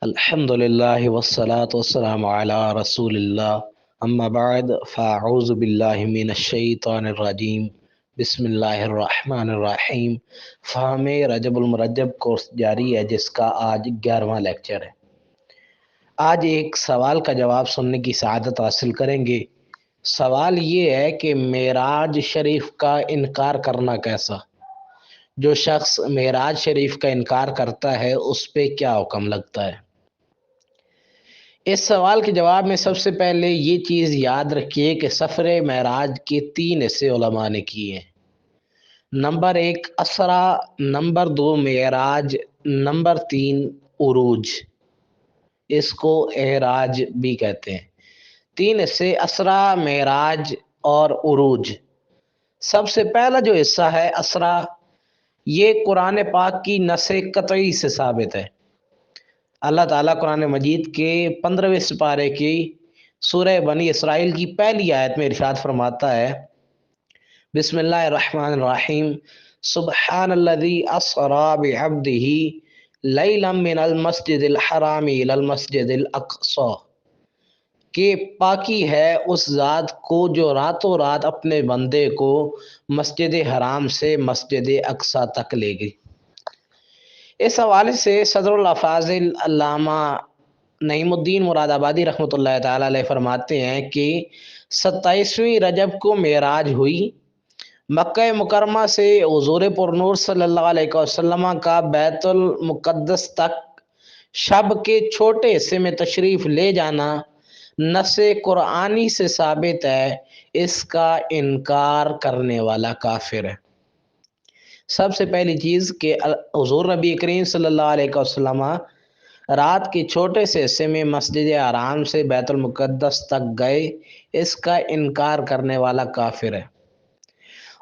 الحمد للہ والصلاة والسلام علی رسول اللہ اما بعد فاعوذ باللہ من الشیطان الرجیم بسم اللہ الرحمن الرحیم فہم رجب المرجب کورس جاری ہے جس کا آج 11واں لیکچر ہے۔ آج ایک سوال کا جواب سننے کی سعادت حاصل کریں گے۔ سوال یہ ہے کہ معراج شریف کا انکار کرنا کیسا؟ جو شخص معراج شریف کا انکار کرتا ہے اس پہ کیا حکم لگتا ہے؟ اس سوال کے جواب میں سب سے پہلے یہ چیز یاد رکھیے کہ سفر معراج کے 3 حصے علماء نے کیے ہیں۔ نمبر 1 اسرا، نمبر 2 معراج، نمبر 3 عروج، اس کو اعراج بھی کہتے ہیں۔ 3 حصے اسرا، معراج اور عروج۔ سب سے پہلا جو حصہ ہے اسرا، یہ قرآن پاک کی نص قطعی سے ثابت ہے۔ اللہ تعالیٰ قرآن مجید کے 15ویں سپارے کی سورہ بنی اسرائیل کی پہلی آیت میں ارشاد فرماتا ہے، بسم اللہ الرحمن الرحیم، سبحان الذی اسری بعبدہ لیلا من المسجد الحرام الی المسجد الاقصی، کہ پاکی ہے اس ذات کو جو راتوں رات اپنے بندے کو مسجد حرام سے مسجد اقصی تک لے گئی۔ اس حوالے سے صدر الافاضل علامہ نعیم الدین مراد آبادی رحمۃ اللہ تعالی علیہ فرماتے ہیں کہ 27ویں رجب کو معراج ہوئی۔ مکہ مکرمہ سے حضور پر نور صلی اللہ علیہ وسلم کا بیت المقدس تک شب کے چھوٹے حصے میں تشریف لے جانا نص قرآنی سے ثابت ہے، اس کا انکار کرنے والا کافر ہے۔ سب سے پہلی چیز کہ حضور نبی کریم صلی اللہ علیہ وسلم رات کے چھوٹے سے حصے میں مسجد حرام سے بیت المقدس تک گئے، اس کا انکار کرنے والا کافر ہے۔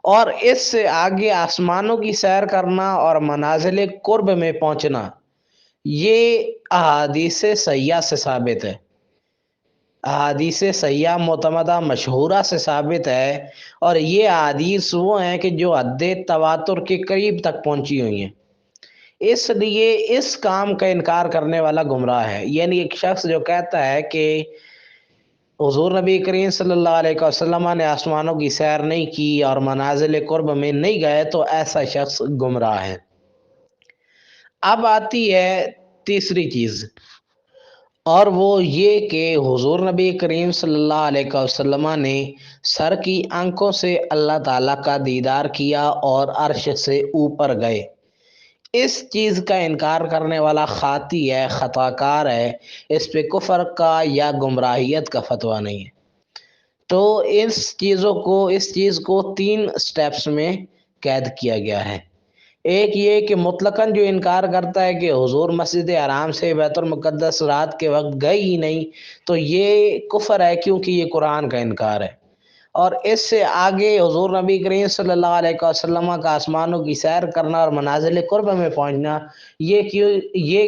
اور اس سے آگے آسمانوں کی سیر کرنا اور منازل قرب میں پہنچنا، یہ احادیث صحیحہ سے ثابت ہے۔ احادیث صحیحہ معتمدہ مشہورہ سے ثابت ہے، اور یہ احادیث وہ ہیں کہ جو حد تواتر کے قریب تک پہنچی ہوئی ہیں۔ اس لیے اس کام کا انکار کرنے والا گمراہ ہے۔ یعنی ایک شخص جو کہتا ہے کہ حضور نبی کریم صلی اللہ علیہ وسلم نے آسمانوں کی سیر نہیں کی اور منازل قرب میں نہیں گئے، تو ایسا شخص گمراہ ہے۔ اب آتی ہے تیسری چیز، اور وہ یہ کہ حضور نبی کریم صلی اللہ علیہ وسلم نے سر کی آنکھوں سے اللہ تعالیٰ کا دیدار کیا اور عرش سے اوپر گئے۔ اس چیز کا انکار کرنے والا خاطی ہے، خطا کار ہے، اس پہ کفر کا یا گمراہیت کا فتویٰ نہیں ہے۔ تو اس چیز کو 3 سٹیپس میں قید کیا گیا ہے۔ ایک یہ کہ مطلقاً جو انکار کرتا ہے کہ حضور مسجد حرام سے بیت المقدس رات کے وقت گئے ہی نہیں، تو یہ کفر ہے، کیونکہ یہ قرآن کا انکار ہے۔ اور اس سے آگے حضور نبی کریم صلی اللہ علیہ وسلم کا آسمانوں کی سیر کرنا اور منازل قرب میں پہنچنا، یہ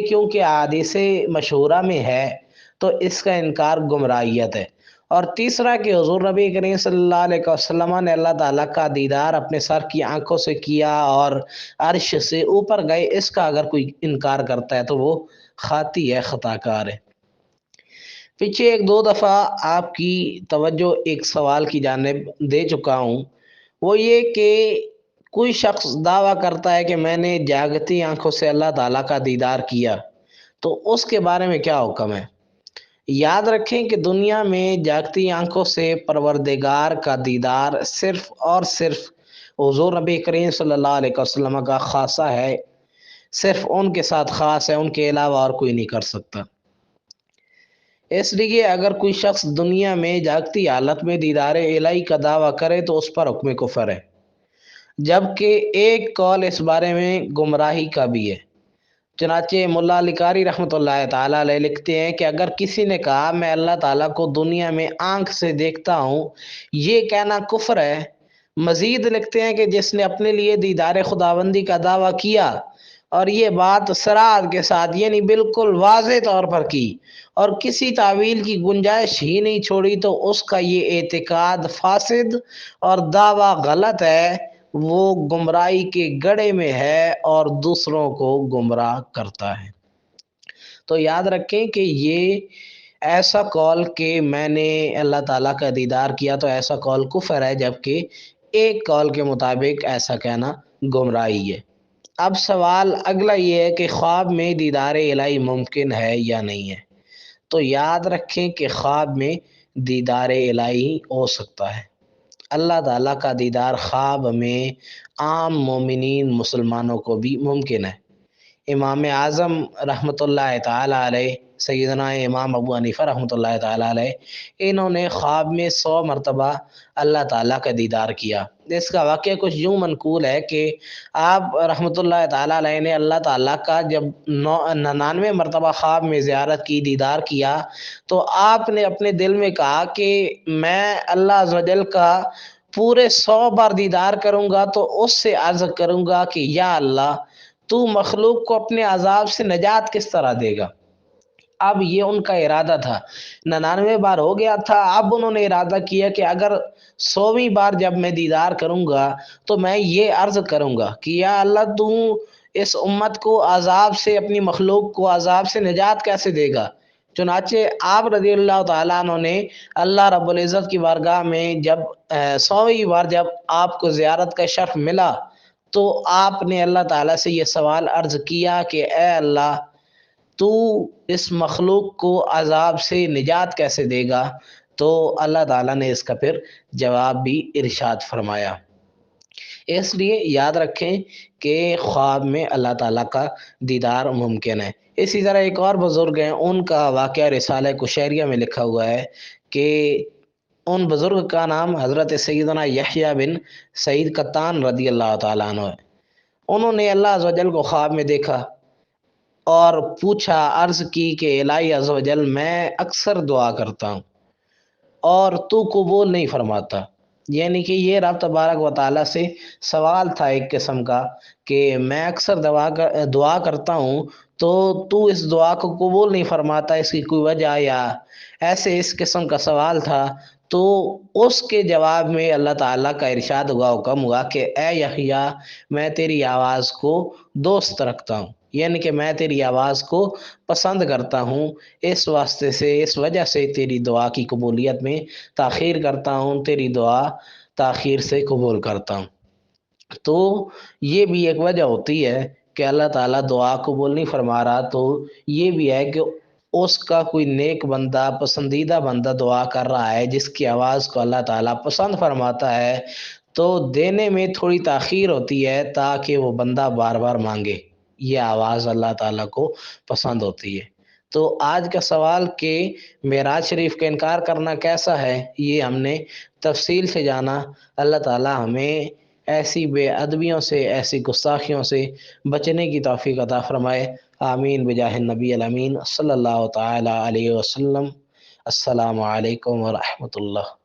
کیونکہ احادیث مشہورہ میں ہے، تو اس کا انکار گمراہیت ہے۔ اور تیسرا کہ حضور نبی کریم صلی اللہ علیہ وسلم نے اللہ تعالیٰ کا دیدار اپنے سر کی آنکھوں سے کیا اور عرش سے اوپر گئے، اس کا اگر کوئی انکار کرتا ہے تو وہ خاطی ہے، خطا کار ہے۔ پیچھے 1-2 دفعہ آپ کی توجہ ایک سوال کی جانب دے چکا ہوں، وہ یہ کہ کوئی شخص دعویٰ کرتا ہے کہ میں نے جاگتی آنکھوں سے اللہ تعالیٰ کا دیدار کیا، تو اس کے بارے میں کیا حکم ہے؟ یاد رکھیں کہ دنیا میں جاگتی آنکھوں سے پروردگار کا دیدار صرف اور صرف حضور نبی کریم صلی اللہ علیہ وسلم کا خاصہ ہے، صرف ان کے ساتھ خاص ہے، ان کے علاوہ اور کوئی نہیں کر سکتا۔ اس لیے اگر کوئی شخص دنیا میں جاگتی حالت میں دیدار الہی کا دعویٰ کرے تو اس پر حکم کفر ہے، جبکہ ایک قول اس بارے میں گمراہی کا بھی ہے۔ چنانچہ ملا علی قاری رحمۃ اللہ تعالی علیہ لکھتے ہیں کہ اگر کسی نے کہا میں اللہ تعالیٰ کو دنیا میں آنکھ سے دیکھتا ہوں، یہ کہنا کفر ہے۔ مزید لکھتے ہیں کہ جس نے اپنے لیے دیدار خداوندی کا دعویٰ کیا اور یہ بات صراحت کے ساتھ یعنی بالکل واضح طور پر کی اور کسی تعویل کی گنجائش ہی نہیں چھوڑی، تو اس کا یہ اعتقاد فاسد اور دعویٰ غلط ہے، وہ گمراہی کے گڑھے میں ہے اور دوسروں کو گمراہ کرتا ہے۔ تو یاد رکھیں کہ یہ ایسا قول کہ میں نے اللہ تعالیٰ کا دیدار کیا تو ایسا قول کفر ہے، جبکہ ایک قول کے مطابق ایسا کہنا گمراہی ہے۔ اب سوال اگلا یہ ہے کہ خواب میں دیدار الہی ممکن ہے یا نہیں ہے؟ تو یاد رکھیں کہ خواب میں دیدار الہی ہو سکتا ہے۔ اللہ تعالیٰ کا دیدار خواب میں عام مومنین مسلمانوں کو بھی ممکن ہے۔ امام اعظم رحمۃ اللہ تعالیٰ علیہ، سیدنا امام ابو حنیفہ رحمۃ اللہ تعالیٰ علیہ، انہوں نے خواب میں 100 مرتبہ اللہ تعالیٰ کا دیدار کیا۔ اس کا واقعہ کچھ یوں منقول ہے کہ آپ رحمۃ اللہ تعالیٰ علیہ نے اللہ تعالیٰ کا جب 99 مرتبہ خواب میں زیارت کی، دیدار کیا، تو آپ نے اپنے دل میں کہا کہ میں اللہ عز و جل کا پورے 100 بار دیدار کروں گا تو اس سے عرض کروں گا کہ یا اللہ، تو مخلوق کو اپنے عذاب سے نجات کس طرح دے گا؟ اب یہ ان کا ارادہ تھا، 99 بار ہو گیا تھا، اب انہوں نے ارادہ کیا کہ اگر 100ویں بار جب میں دیدار کروں گا تو میں یہ عرض کروں گا کہ یا اللہ، تو اس امت کو عذاب سے، اپنی مخلوق کو عذاب سے نجات کیسے دے گا؟ چنانچہ آپ رضی اللہ تعالیٰ عنہ نے اللہ رب العزت کی بارگاہ میں جب 100ویں بار جب آپ کو زیارت کا شرف ملا تو آپ نے اللہ تعالیٰ سے یہ سوال عرض کیا کہ اے اللہ، تو اس مخلوق کو عذاب سے نجات کیسے دے گا؟ تو اللہ تعالیٰ نے اس کا پھر جواب بھی ارشاد فرمایا۔ اس لیے یاد رکھیں کہ خواب میں اللہ تعالیٰ کا دیدار ممکن ہے۔ اسی طرح ایک اور بزرگ ہیں، ان کا واقعہ رسالہ کشیریہ میں لکھا ہوا ہے کہ ان بزرگ کا نام حضرت سیدنا یحییٰ بن سعید قطان رضی اللہ تعالیٰ عنہ ہے۔ انہوں نے اللہ عز و جل کو خواب میں دیکھا اور پوچھا، عرض کی کہ الہی عز و جل، میں اکثر دعا کرتا ہوں اور تو قبول نہیں فرماتا۔ یعنی کہ یہ رب تبارک و تعالیٰ سے سوال تھا ایک قسم کا کہ میں اکثر دعا کرتا ہوں تو اس دعا کو قبول نہیں فرماتا، اس کی کوئی وجہ یا ایسے اس قسم کا سوال تھا۔ تو اس کے جواب میں اللہ تعالیٰ کا ارشاد ہوا، حکم ہوا کہ اے یحییٰ، میں تیری آواز کو دوست رکھتا ہوں، یعنی کہ میں تیری آواز کو پسند کرتا ہوں، اس واسطے سے، اس وجہ سے تیری دعا کی قبولیت میں تاخیر کرتا ہوں، تیری دعا تاخیر سے قبول کرتا ہوں۔ تو یہ بھی ایک وجہ ہوتی ہے کہ اللہ تعالیٰ دعا قبول نہیں فرما رہا، تو یہ بھی ہے کہ اس کا کوئی نیک بندہ، پسندیدہ بندہ دعا کر رہا ہے جس کی آواز کو اللہ تعالیٰ پسند فرماتا ہے، تو دینے میں تھوڑی تاخیر ہوتی ہے تاکہ وہ بندہ بار بار مانگے۔ یہ آواز اللہ تعالیٰ کو پسند ہوتی ہے۔ تو آج کا سوال کہ معراج شریف کا انکار کرنا کیسا ہے، یہ ہم نے تفصیل سے جانا۔ اللہ تعالیٰ ہمیں ایسی بے ادبیوں سے، ایسی گستاخیوں سے بچنے کی توفیق عطا فرمائے۔ آمین بجاہ النبی الامین صلی اللہ تعالیٰ علیہ وسلم۔ السلام علیکم ورحمۃ اللہ۔